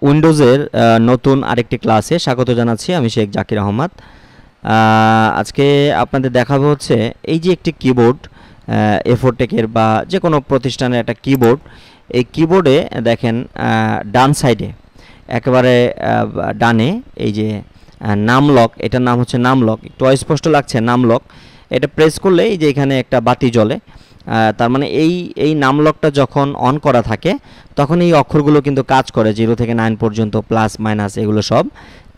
উইন্ডোজের নতুন আরেকটি ক্লাসে স্বাগত জানাচ্ছি। আমি শেখ জাকির আহমদ। আজকে আপনাদের দেখাবো হচ্ছে এই যে একটি কিবোর্ড, A4 টেকের বা যে কোনো প্রতিষ্ঠানের একটা কিবোর্ড। এই কিবোর্ডে দেখেন ডান সাইডে একেবারে ডানে এই যে নাম লক, এটার নাম হচ্ছে নাম লক। একটু অস্পষ্ট লাগছে, নাম লক। এটা প্রেস করলে এই যে এখানে একটা বাতি জ্বলে, তার মানে এই নাম লকটা যখন অন করা থাকে তখন এই অক্ষরগুলো কিন্তু কাজ করে, 0 থেকে 9 পর্যন্ত, প্লাস মাইনাস এগুলো সব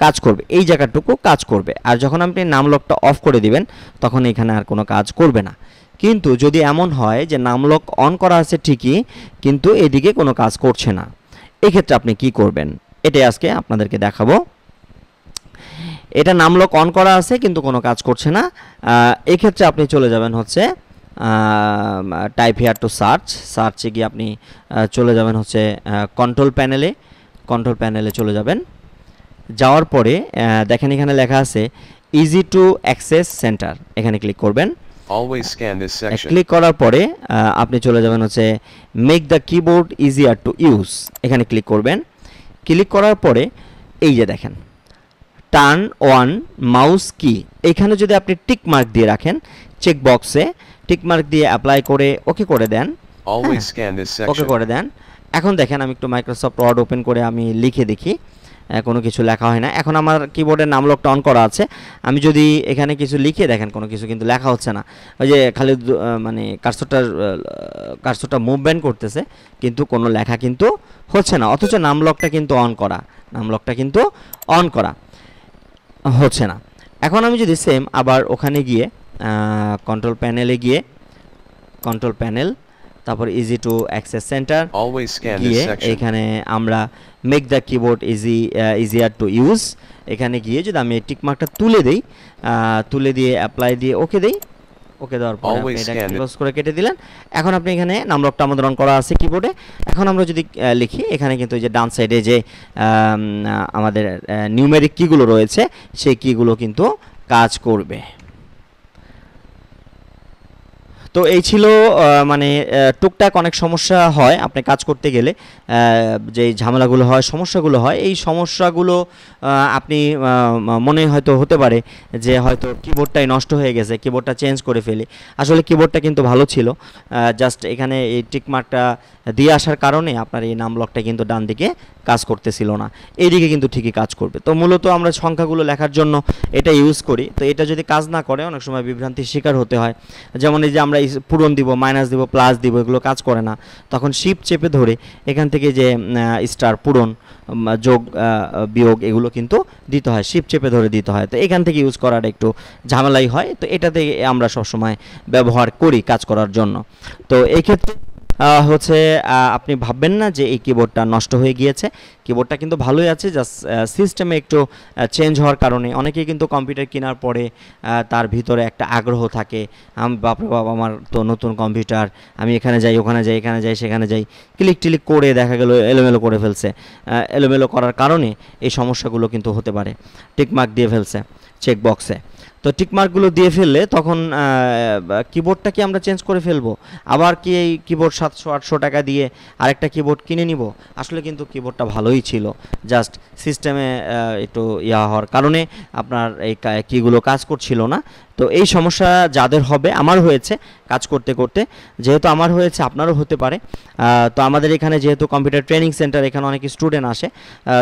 কাজ করবে, এই জায়গাটুকু কাজ করবে। আর যখন আপনি নাম লকটা অফ করে দিবেন তখন এখানে আর কোনো কাজ করবে না। কিন্তু যদি এমন হয় যে নাম লক অন করা আছে ঠিকই, কিন্তু এদিকে কোনো কাজ করছে না, এক্ষেত্রে আপনি কি করবেন এটাই আজকে আপনাদেরকে দেখাবো। এটা নাম লক অন করা আছে কিন্তু কোনো কাজ করছে না, এক্ষেত্রে আপনি চলে যাবেন হচ্ছে টাইপ হেয়ার টু সার্চে গিয়ে আপনি চলে যাবেন হচ্ছে কন্ট্রোল প্যানেলে চলে যাবেন। যাওয়ার পরে দেখেন এখানে লেখা আছে ইজি টু অ্যাক্সেস সেন্টার, এখানে ক্লিক করবেন। ক্লিক করার পরে আপনি চলে যাবেন হচ্ছে make the keyboard easier to use, এখানে ক্লিক করবেন। ক্লিক করার পরে এই যে দেখেন টার্ন অন মাউস কি, এখানে যদি আপনি টিক মার্ক দিয়ে রাখেন, চেক বক্সে টিক মার্ক দিয়ে অ্যাপ্লাই করে ওকে করে দেন, ওকে করে দেন। এখন দেখেন আমি একটু মাইক্রোসফট ওয়ার্ড ওপেন করে আমি লিখে দেখি, কোনো কিছু লেখা হয় না। এখন আমার কিবোর্ডের নাম লকটা অন করা আছে, আমি যদি এখানে কিছু লিখে দেখেন কোনো কিছু কিন্তু লেখা হচ্ছে না, ওই যে খালি মানে কার্সরটা মুভমেন্ট করতেছে কিন্তু কোনো লেখা কিন্তু হচ্ছে না, অথচ নাম লকটা কিন্তু অন করা, নাম লকটা কিন্তু অন করা হচ্ছে না। এখন আমি যদি সেম আবার ওখানে গিয়ে কন্ট্রোল প্যানেল তারপর ইজি টু অ্যাক্সেস সেন্টার গিয়ে এখানে আমরা make the keyboard easier to use, এখানে গিয়ে যদি আমি টিক মার্কটা তুলে দিয়ে অ্যাপ্লাই দিয়ে ওকে দেই, ওকে দেওয়ার পরে আপনি এটা ক্লোজ করে কেটে দিলেন। এখন আপনি এখানে নাম লকটা আমাদের অন করা আছে কিবোর্ডে। এখন আমরা যদি লিখি এখানে কিন্তু এই যে ডান সাইডে যে আমাদের নিউমেরিক কিগুলো রয়েছে সেই কিগুলো কিন্তু কাজ করবে। তো এই ছিল মানে টুকটাক অনেক সমস্যা হয় আপনি কাজ করতে গেলে, যে ঝামেলাগুলো হয়, সমস্যাগুলো হয়, এই সমস্যাগুলো আপনি মনে হয়তো হতে পারে যে হয়তো কিবোর্ডটাই নষ্ট হয়ে গেছে, কিবোর্ডটা চেঞ্জ করে ফেলি। আসলে কিবোর্ডটা কিন্তু ভালো ছিল, জাস্ট এখানে এই টিক মার্কটা দিয়ে আসার কারণে আপনার এই নাম লকটা কিন্তু ডান দিকে কাজ করতেছিল না, এইদিকে কিন্তু ঠিকই কাজ করবে। তো মূলত আমরা সংখ্যাগুলো লেখার জন্য এটা ইউজ করি। তো এটা যদি কাজ না করে অনেক সময় বিভ্রান্তির শিকার হতে হয়। যেমন এই যে আমরা পূরণ দিব, মাইনাস দিব, প্লাস দিব, এগুলো কাজ করে না, তখন শিফট চেপে ধরে এখান থেকে যে স্টার, পূরণ, যোগ, বিয়োগ এগুলো কিন্তু দিতে হয়, শিফট চেপে ধরে দিতে হয়। তো এখান থেকে ইউজ করাটা একটু ঝামেলাই হয়, তো এটাতে আমরা সবসময় ব্যবহার করি কাজ করার জন্য। তো এই ক্ষেত্রে হচ্ছে আপনি ভাববেন না যে এই কিবোর্ডটা নষ্ট হয়ে গিয়েছে, কিবোর্ডটা কিন্তু ভালোই আছে, জাস্ট সিস্টেমে একটু চেঞ্জ হওয়ার কারণে। অনেকেই কিন্তু কম্পিউটার কেনার পরে তার ভিতরে একটা আগ্রহ থাকে, আমি বাপরে বাবা আমার তো নতুন কম্পিউটার, আমি এখানে যাই, ওখানে যাই, এখানে যাই, সেখানে যাই, ক্লিক টিলিক করে দেখা গেল এলোমেলো করে ফেলছে। এলোমেলো করার কারণে এই সমস্যাগুলো কিন্তু হতে পারে। টিকমার্ক দিয়ে ফেলছে চেক বক্সে, তো টিকমার্কগুলো দিয়ে ফেললে তখন কিবোর্ডটা কি আমরা চেঞ্জ করে ফেলবো, আবার কি এই কিবোর্ড 700-800 টাকা দিয়ে আরেকটা কিবোর্ড কিনে নিব? আসলে কিন্তু কিবোর্ডটা ভালোই ছিল, জাস্ট সিস্টেমে একটু হওয়ার কারণে আপনার এই কিগুলো কাজ করছিল না। তো এই সমস্যা যাদের হবে, আমার হয়েছে কাজ করতে করতে, যেহেতু আমার হয়েছে আপনারও হতে পারে। তো আমাদের এখানে যেহেতু কম্পিউটার ট্রেনিং সেন্টার, এখানে অনেক স্টুডেন্ট আসে,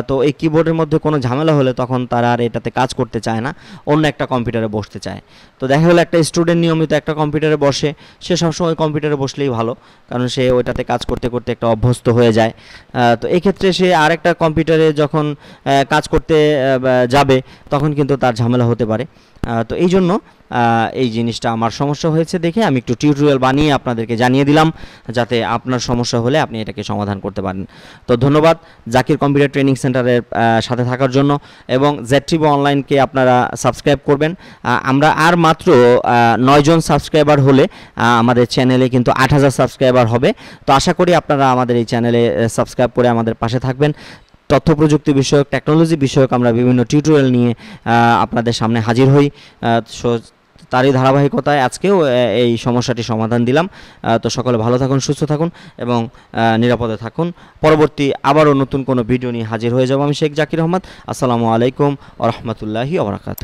তো এই কিবোর্ডের মধ্যে কোনো ঝামেলা হলে তখন তারা আর এটাতে কাজ করতে চায় না, অন্য একটা কম্পিউটারে বসতে চায়। তো দেখা গেলো একটা স্টুডেন্ট নিয়মিত একটা কম্পিউটারে বসে, সে সবসময় কম্পিউটারে বসলেই ভালো, কারণ সে ওইটাতে কাজ করতে করতে একটা অভ্যস্ত হয়ে যায়। তো এক্ষেত্রে সে আরেকটা কম্পিউটারে যখন কাজ করতে যাবে তখন কিন্তু তার ঝামেলা হতে পারে। তো এই জন্য এই জিনিসটা আমার সমস্যা হয়েছে দেখে আমি একটু টিউটোরিয়াল বানিয়ে আপনাদেরকে জানিয়ে দিলাম, যাতে আপনার সমস্যা হলে আপনি এটাকে সমাধান করতে পারেন। তো ধন্যবাদ জাকির কম্পিউটার ট্রেনিং সেন্টারের সাথে থাকার জন্য, এবং ZTV অনলাইনকে আপনারা সাবস্ক্রাইব করবেন। আমরা আর মাত্র 9 জন সাবস্ক্রাইবার হলে আমাদের চ্যানেলে কিন্তু 8000 সাবস্ক্রাইবার হবে। তো আশা করি আপনারা আমাদের এই চ্যানেলে সাবস্ক্রাইব করে আমাদের পাশে থাকবেন। তথ্য প্রযুক্তি বিষয়ক, টেকনোলজি বিষয়ক আমরা বিভিন্ন টিউটোরিয়াল নিয়ে আপনাদের সামনে হাজির হই। তারই ধারাবাহিকতায় আজকেও এই সমস্যাটি সমাধান দিলাম। তো সকলে ভালো থাকুন, সুস্থ থাকুন এবং নিরাপদে থাকুন। পরবর্তী আবারও নতুন কোনো ভিডিও নিয়ে হাজির হয়ে যাব। আমি শেখ জাকির আহমদ। আসসালামু আলাইকুম ওয়া রাহমাতুল্লাহি ওয়া বারাকাতুহু।